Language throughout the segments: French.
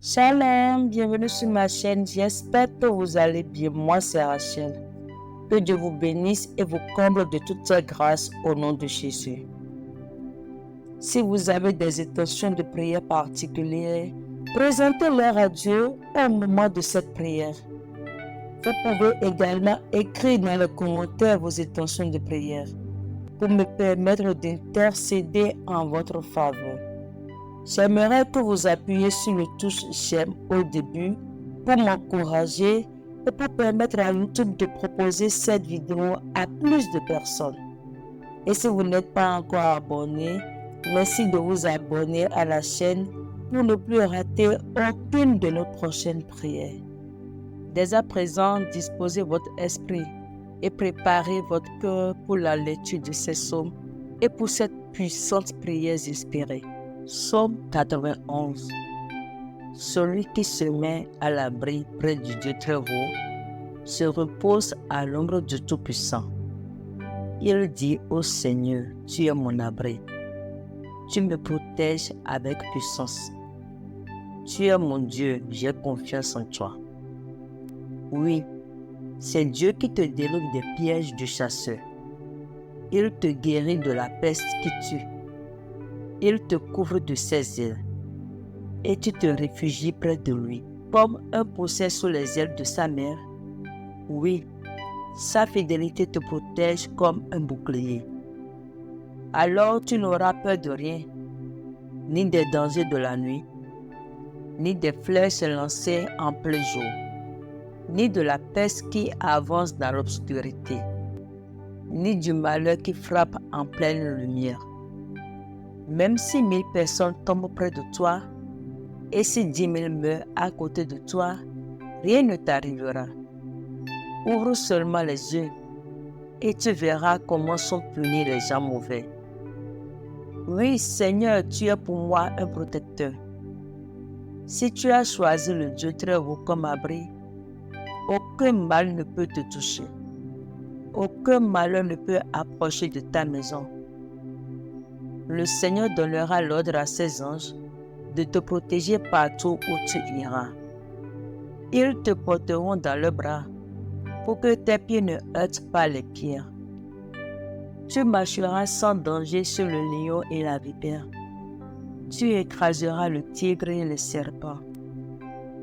Shalom, bienvenue sur ma chaîne. J'espère que vous allez bien. Moi, c'est Rachel. Que Dieu vous bénisse et vous comble de toutes ses grâces au nom de Jésus. Si vous avez des intentions de prière particulières, présentez-les à Dieu au moment de cette prière. Vous pouvez également écrire dans les commentaires vos intentions de prière pour me permettre d'intercéder en votre faveur. J'aimerais que vous appuyiez sur le touche j'aime au début pour m'encourager et pour permettre à YouTube de proposer cette vidéo à plus de personnes. Et si vous n'êtes pas encore abonné, merci de vous abonner à la chaîne pour ne plus rater aucune de nos prochaines prières. Dès à présent, disposez votre esprit et préparez votre cœur pour la lecture de ces psaumes et pour cette puissante prière inspirée. Psaume 91. Celui qui se met à l'abri près du Dieu très haut se repose à l'ombre du Tout-Puissant. Il dit au Seigneur, tu es mon abri. Tu me protèges avec puissance. Tu es mon Dieu, j'ai confiance en toi. Oui, c'est Dieu qui te délivre des pièges du chasseur. Il te guérit de la peste qui tue. Il te couvre de ses ailes et tu te réfugies près de lui, comme un poucet sous les ailes de sa mère. Oui, sa fidélité te protège comme un bouclier. Alors tu n'auras peur de rien, ni des dangers de la nuit, ni des flèches lancées en plein jour, ni de la peste qui avance dans l'obscurité, ni du malheur qui frappe en pleine lumière. Même si 1000 personnes tombent près de toi, et si 10 000 meurent à côté de toi, rien ne t'arrivera. Ouvre seulement les yeux et tu verras comment sont punis les gens mauvais. Oui, Seigneur, tu es pour moi un protecteur. Si tu as choisi le Dieu très haut comme abri, aucun mal ne peut te toucher. Aucun malheur ne peut approcher de ta maison. Le Seigneur donnera l'ordre à ses anges de te protéger partout où tu iras. Ils te porteront dans leurs bras pour que tes pieds ne heurtent pas les pierres. Tu marcheras sans danger sur le lion et la vipère. Tu écraseras le tigre et le serpent.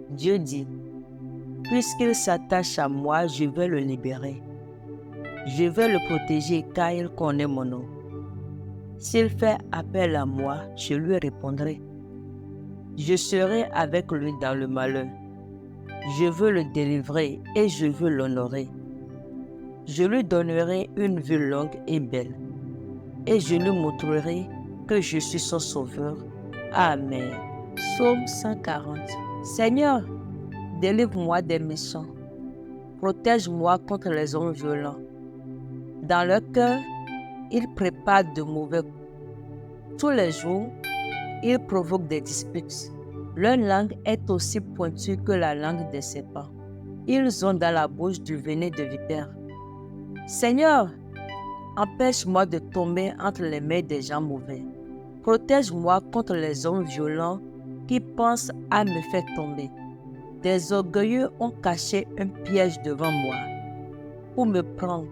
Dieu dit, puisqu'il s'attache à moi, je vais le libérer. Je vais le protéger car il connaît mon nom. S'il fait appel à moi, je lui répondrai. Je serai avec lui dans le malheur. Je veux le délivrer et je veux l'honorer. Je lui donnerai une vie longue et belle, et je lui montrerai que je suis son sauveur. Amen. Psaume 140. Seigneur, délivre-moi des méchants. Protège-moi contre les hommes violents. Dans leur cœur, ils préparent de mauvais coups. Tous les jours, ils provoquent des disputes. Leur langue est aussi pointue que la langue des serpents. Ils ont dans la bouche du venin de vipère. Seigneur, empêche-moi de tomber entre les mains des gens mauvais. Protège-moi contre les hommes violents qui pensent à me faire tomber. Des orgueilleux ont caché un piège devant moi pour me prendre.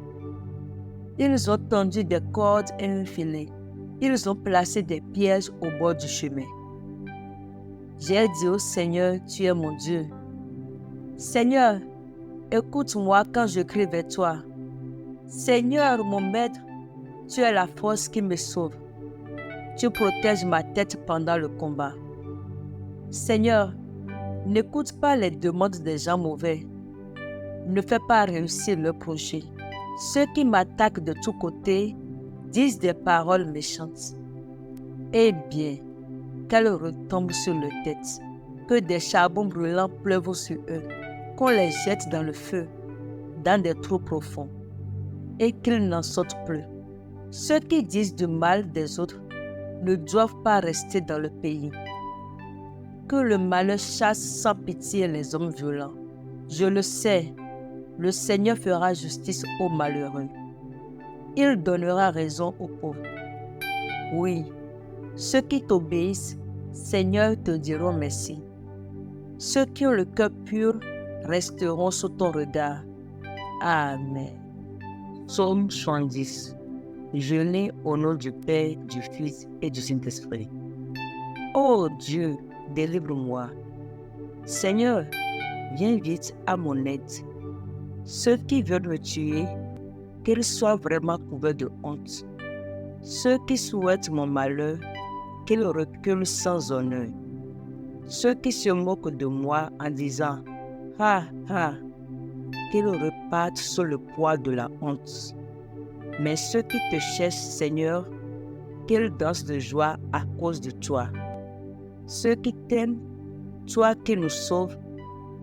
Ils ont tendu des cordes et un filet. Ils ont placé des pièges au bord du chemin. J'ai dit au Seigneur, tu es mon Dieu. Seigneur, écoute-moi quand je crie vers toi. Seigneur, mon maître, tu es la force qui me sauve. Tu protèges ma tête pendant le combat. Seigneur, n'écoute pas les demandes des gens mauvais. Ne fais pas réussir leur projet. Ceux qui m'attaquent de tous côtés disent des paroles méchantes. Eh bien, qu'elles retombent sur leur tête, que des charbons brûlants pleuvent sur eux, qu'on les jette dans le feu, dans des trous profonds, et qu'ils n'en sortent plus. Ceux qui disent du mal des autres ne doivent pas rester dans le pays. Que le malheur chasse sans pitié les hommes violents. Je le sais, le Seigneur fera justice aux malheureux. Il donnera raison aux pauvres. Oui, ceux qui t'obéissent, Seigneur, te diront merci. Ceux qui ont le cœur pur resteront sous ton regard. Amen. Psaume 70. Je lis au nom du Père, du Fils et du Saint-Esprit. Ô Dieu, délivre-moi. Seigneur, viens vite à mon aide. Ceux qui veulent me tuer, qu'ils soient vraiment couverts de honte. Ceux qui souhaitent mon malheur, qu'ils reculent sans honneur. Ceux qui se moquent de moi en disant « Ha, ha », qu'ils repartent sous le poids de la honte. Mais ceux qui te cherchent, Seigneur, qu'ils dansent de joie à cause de toi. Ceux qui t'aiment, toi qui nous sauves,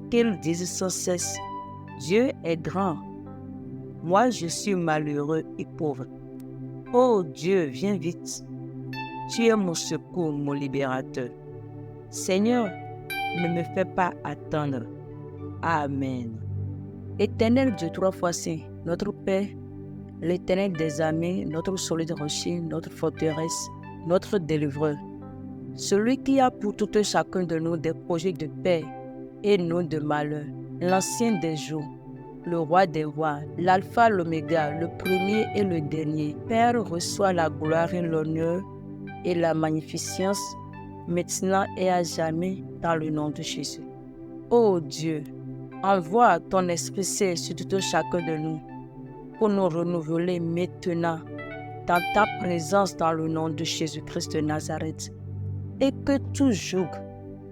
qu'ils disent sans cesse « Dieu est grand ». Moi, je suis malheureux et pauvre. Ô Dieu, viens vite. Tu es mon secours, mon libérateur. Seigneur, ne me fais pas attendre. Amen. Éternel Dieu, 3 fois saint, notre Père, l'Éternel des armées, notre solide rocher, notre forteresse, notre délivreur. Celui qui a pour tout un chacun de nous des projets de paix et non de malheur, l'ancien des jours, le roi des rois, l'alpha, l'oméga, le premier et le dernier. Père, reçois la gloire et l'honneur et la magnificence, maintenant et à jamais, dans le nom de Jésus. Ô Dieu, envoie ton Esprit Saint sur tout chacun de nous, pour nous renouveler maintenant dans ta présence dans le nom de Jésus-Christ de Nazareth. Et que tout joug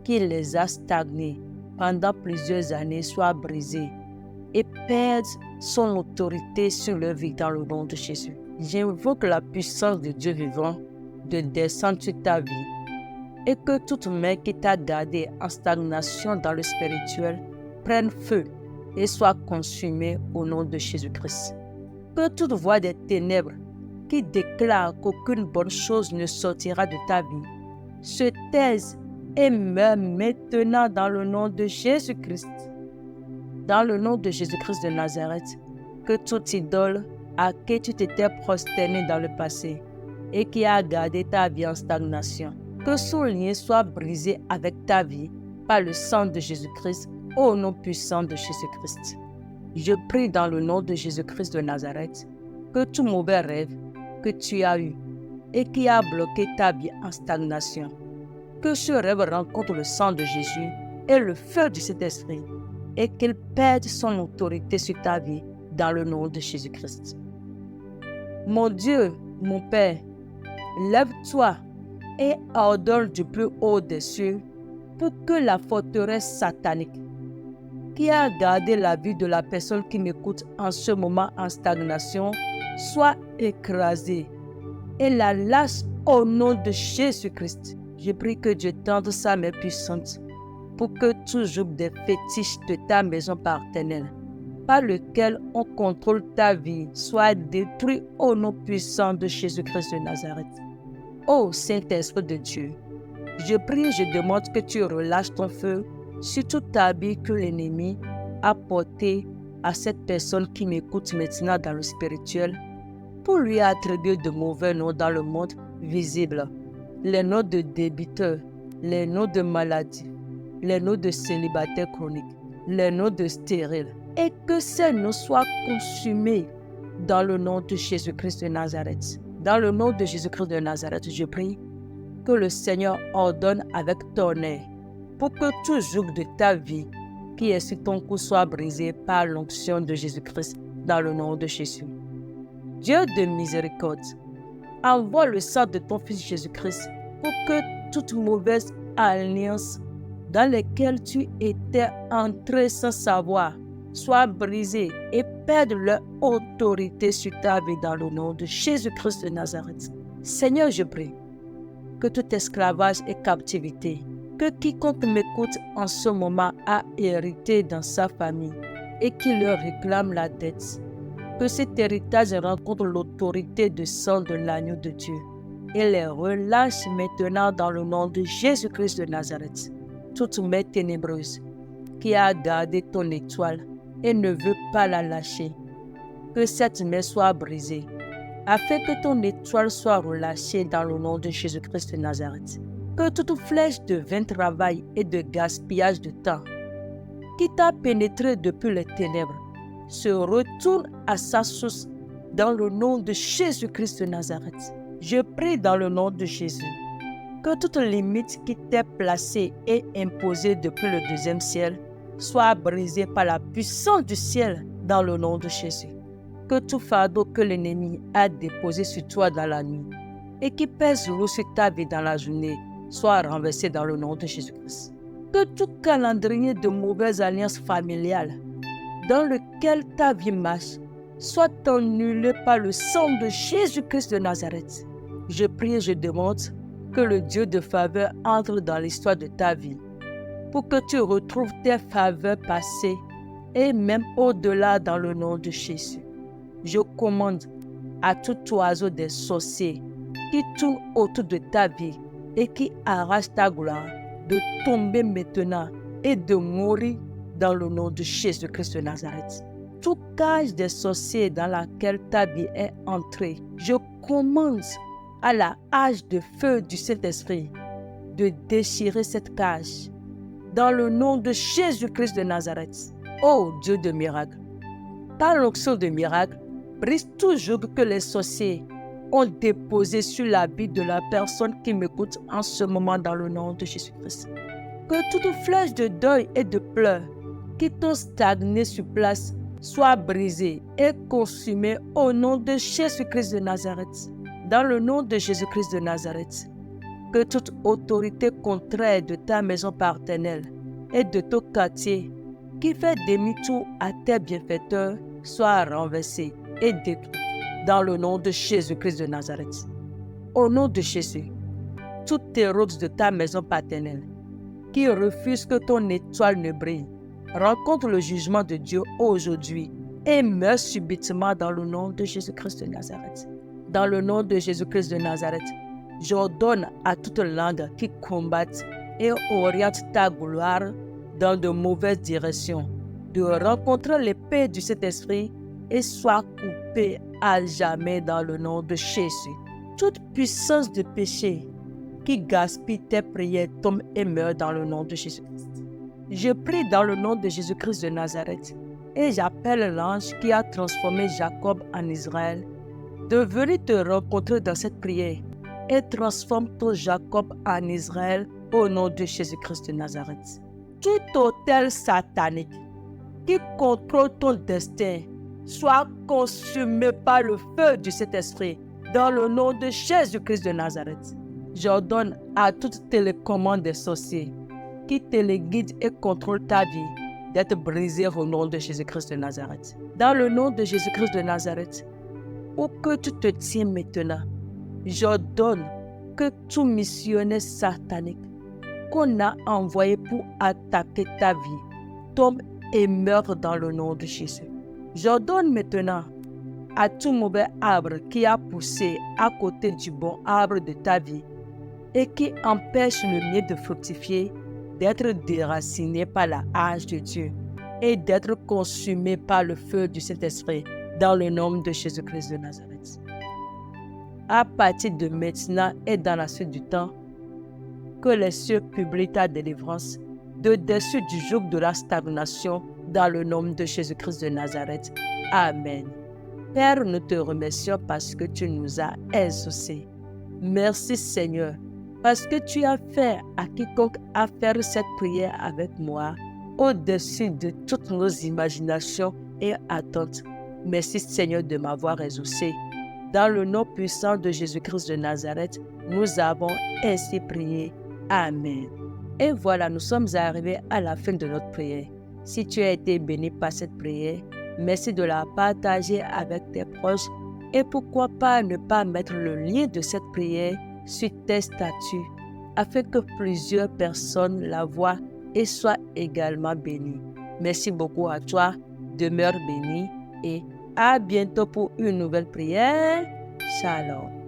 qui les a stagnés pendant plusieurs années soit brisé et perde son autorité sur leur vie dans le nom de Jésus. J'invoque la puissance de Dieu vivant de descendre sur ta vie et que toute main qui t'a gardé en stagnation dans le spirituel prenne feu et soit consumée au nom de Jésus-Christ. Que toute voix des ténèbres qui déclare qu'aucune bonne chose ne sortira de ta vie se taise et meure maintenant dans le nom de Jésus-Christ. Dans le nom de Jésus-Christ de Nazareth, que toute idole à qui tu t'étais prosterné dans le passé et qui a gardé ta vie en stagnation, que son lien soit brisé avec ta vie par le sang de Jésus-Christ au nom puissant de Jésus-Christ. Je prie dans le nom de Jésus-Christ de Nazareth que tout mauvais rêve que tu as eu et qui a bloqué ta vie en stagnation, que ce rêve rencontre le sang de Jésus et le feu du Saint-Esprit et qu'il perde son autorité sur ta vie dans le nom de Jésus-Christ. Mon Dieu, mon Père, lève-toi et ordonne du plus haut des cieux pour que la forteresse satanique qui a gardé la vie de la personne qui m'écoute en ce moment en stagnation soit écrasée et la lâche au nom de Jésus-Christ. Je prie que Dieu tende sa main puissante pour que tout joug des fétiches de ta maison paternelle par lequel on contrôle ta vie soit détruit au nom puissant de Jésus-Christ de Nazareth. Ô Saint-Esprit de Dieu, je prie et je demande que tu relâches ton feu sur toute ta vie que l'ennemi a portée à cette personne qui m'écoute maintenant dans le spirituel pour lui attribuer de mauvais noms dans le monde visible, les noms de débiteurs, les noms de maladies, les noms de célibataires chroniques, les noms de stériles, et que ces noms soient consumés dans le nom de Jésus-Christ de Nazareth. Dans le nom de Jésus-Christ de Nazareth, je prie que le Seigneur ordonne avec tonnerre pour que tout joug de ta vie qui est sur ton cou soit brisé par l'onction de Jésus-Christ dans le nom de Jésus. Dieu de miséricorde, envoie le sang de ton Fils Jésus-Christ pour que toute mauvaise alliance dans laquelle tu étais entré sans savoir soit brisée et perde leur autorité sur ta vie dans le nom de Jésus-Christ de Nazareth. Seigneur, je prie que tout esclavage et captivité, que quiconque m'écoute en ce moment a hérité dans sa famille et qui leur réclame la dette, que cet héritage rencontre l'autorité de sang de l'agneau de Dieu et les relâche maintenant dans le nom de Jésus-Christ de Nazareth. Toute main ténébreuse qui a gardé ton étoile et ne veut pas la lâcher, que cette main soit brisée, afin que ton étoile soit relâchée dans le nom de Jésus-Christ de Nazareth. Que toute flèche de vain travail et de gaspillage de temps qui t'a pénétré depuis les ténèbres se retourne à sa source dans le nom de Jésus-Christ de Nazareth. Je prie dans le nom de Jésus que toute limite qui t'est placée et imposée depuis le deuxième ciel soit brisée par la puissance du ciel dans le nom de Jésus. Que tout fardeau que l'ennemi a déposé sur toi dans la nuit et qui pèse lourd sur ta vie dans la journée soit renversé dans le nom de Jésus-Christ. Que tout calendrier de mauvaises alliances familiales dans lequel ta vie marche soit annulé par le sang de Jésus-Christ de Nazareth. Je prie et je demande que le Dieu de faveur entre dans l'histoire de ta vie pour que tu retrouves tes faveurs passées et même au-delà dans le nom de Jésus. Je commande à tout oiseau des sorciers qui tourne autour de ta vie et qui arrache ta gloire de tomber maintenant et de mourir dans le nom de Jésus-Christ de Nazareth. Toute cage des sorciers dans laquelle ta vie est entrée, je commande à la hache de feu du Saint-Esprit de déchirer cette cage dans le nom de Jésus-Christ de Nazareth. Ô Dieu de miracle, par l'onction de miracle, brise tout joug que les sorciers ont déposé sur la vie de la personne qui m'écoute en ce moment dans le nom de Jésus-Christ. Que toute flèche de deuil et de pleurs qui t'ont stagné sur place soit brisée et consumée au nom de Jésus-Christ de Nazareth. Dans le nom de Jésus-Christ de Nazareth, que toute autorité contraire de ta maison paternelle et de ton quartier qui fait demi-tour à tes bienfaiteurs soit renversée et détruite dans le nom de Jésus-Christ de Nazareth. Au nom de Jésus, toutes tes routes de ta maison paternelle qui refusent que ton étoile ne brille, rencontre le jugement de Dieu aujourd'hui et meurt subitement dans le nom de Jésus-Christ de Nazareth. Dans le nom de Jésus-Christ de Nazareth, j'ordonne à toute langue qui combatte et oriente ta gloire dans de mauvaises directions de rencontrer l'épée du Saint-Esprit et soit coupée à jamais dans le nom de Jésus. Toute puissance de péché qui gaspille tes prières tombe et meurt dans le nom de Jésus-Christ. Je prie dans le nom de Jésus-Christ de Nazareth et j'appelle l'ange qui a transformé Jacob en Israël de venir te rencontrer dans cette prière et transforme ton Jacob en Israël au nom de Jésus-Christ de Nazareth. Tout autel satanique qui contrôle ton destin soit consumé par le feu du Saint-Esprit dans le nom de Jésus-Christ de Nazareth. J'ordonne à toute télécommande des sorciers qui téléguident et contrôlent ta vie d'être brisée au nom de Jésus-Christ de Nazareth. Dans le nom de Jésus-Christ de Nazareth, où que tu te tiens maintenant, j'ordonne que tout missionnaire satanique qu'on a envoyé pour attaquer ta vie tombe et meurt dans le nom de Jésus. J'ordonne maintenant à tout mauvais arbre qui a poussé à côté du bon arbre de ta vie et qui empêche le mieux de fructifier, d'être déraciné par la hache de Dieu et d'être consumé par le feu du Saint-Esprit dans le nom de Jésus-Christ de Nazareth. À partir de maintenant et dans la suite du temps, que les cieux publient ta délivrance de dessus du joug de la stagnation dans le nom de Jésus-Christ de Nazareth. Amen. Père, nous te remercions parce que tu nous as exaucés. Merci Seigneur, parce que tu as fait à quiconque a fait cette prière avec moi au-dessus de toutes nos imaginations et attentes. Merci Seigneur de m'avoir exaucé. Dans le nom puissant de Jésus-Christ de Nazareth, nous avons ainsi prié. Amen. Et voilà, nous sommes arrivés à la fin de notre prière. Si tu as été béni par cette prière, merci de la partager avec tes proches et pourquoi pas ne pas mettre le lien de cette prière sur tes statuts afin que plusieurs personnes la voient et soient également bénies. Merci beaucoup à toi, demeure béni et à bientôt pour une nouvelle prière. Shalom.